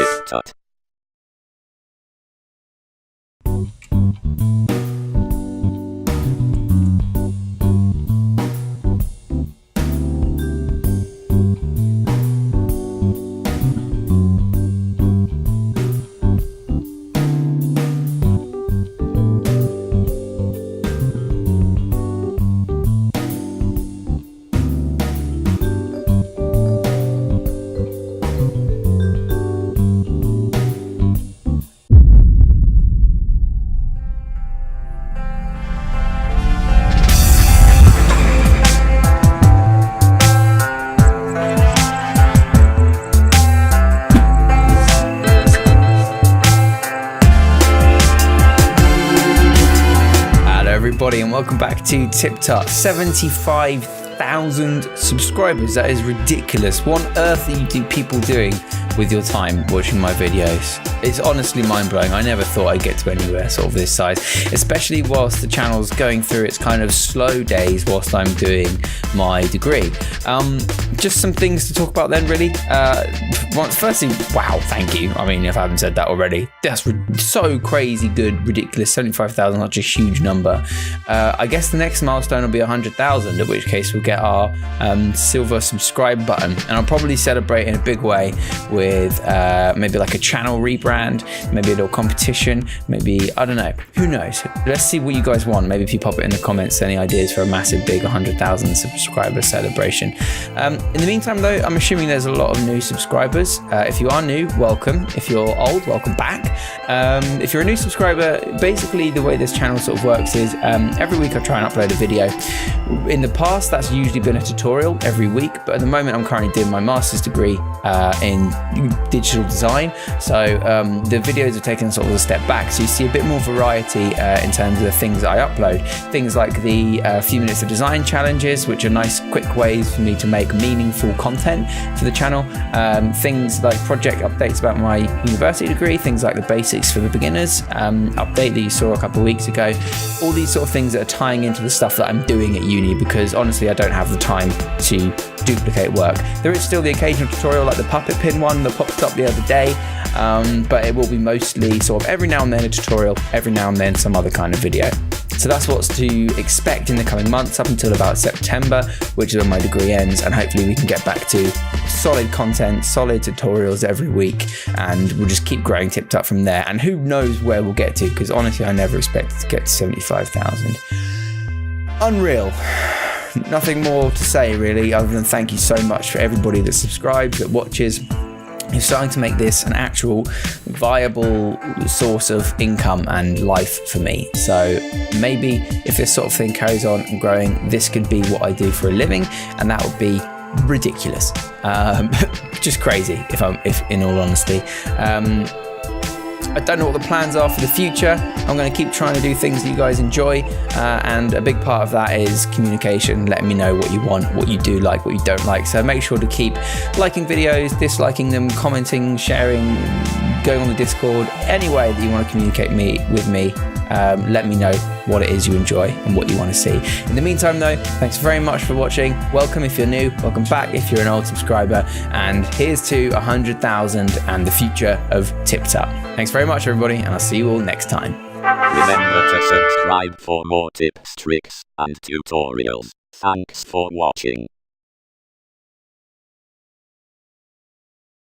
TipTut. Everybody, and welcome back to TipTut. 75,000 subscribers. That is ridiculous. What on earth are you people doing with your time watching my videos? It's honestly mind-blowing. I never thought I'd get to anywhere sort of this size, especially whilst the channel's going through its kind of slow days whilst I'm doing my degree. Just some things to talk about then, really. Firstly, wow, thank you. I mean, if I haven't said that already, that's so crazy good, ridiculous. 75,000, such a huge number. I guess the next milestone will be 100,000, at which case we'll get our silver subscribe button, and I'll probably celebrate in a big way with maybe like a channel rebrand, maybe a little competition, maybe, I don't know, who knows. Let's see what you guys want. Maybe if you pop it in the comments, any ideas for a massive big 100,000 subscriber celebration. In the meantime though, I'm assuming there's a lot of new subscribers. If you are new, welcome. If you're old, welcome back. If you're a new subscriber, basically the way this channel sort of works is every week I try and upload a video. In the past, that's usually been a tutorial every week, but at the moment I'm currently doing my master's degree in digital design. So the videos are taking sort of a step back. So you see a bit more variety in terms of the things that I upload. Things like the few minutes of design challenges, which are nice quick ways for me to make meaningful content for the channel. Things like project updates about my university degree, things like the basics for the beginners update that you saw a couple of weeks ago. All these sort of things that are tying into the stuff that I'm doing at uni, because honestly I don't have the time to duplicate work. There is still the occasional tutorial like the puppet pin one that popped up the other day, but it will be mostly sort of every now and then a tutorial, every now and then some other kind of video. So that's what's to expect in the coming months up until about September, which is when my degree ends, and hopefully we can get back to solid content, solid tutorials every week, and we'll just keep growing TipTut from there. And who knows where we'll get to, because honestly I never expected to get to 75,000. Unreal. Nothing more to say really, other than thank you so much for everybody that subscribes, that watches. You're starting to make this an actual viable source of income and life for me. So maybe if this sort of thing carries on and growing, this could be what I do for a living, and that would be ridiculous. Just crazy, if in all honesty. I don't know what the plans are for the future. I'm going to keep trying to do things that you guys enjoy, and a big part of that is communication, letting me know what you want, what you do like, what you don't like. So make sure to keep liking videos, disliking them, commenting, sharing, going on the Discord, any way that you want to communicate with me. Let me know what it is you enjoy and what you want to see. In the meantime though, thanks very much for watching. Welcome if you're new, welcome back if you're an old subscriber, and here's to 100,000 and the future of TipTut. Thanks very much everybody, and I'll see you all next time. Remember to subscribe for more tips, tricks, and tutorials. Thanks for watching.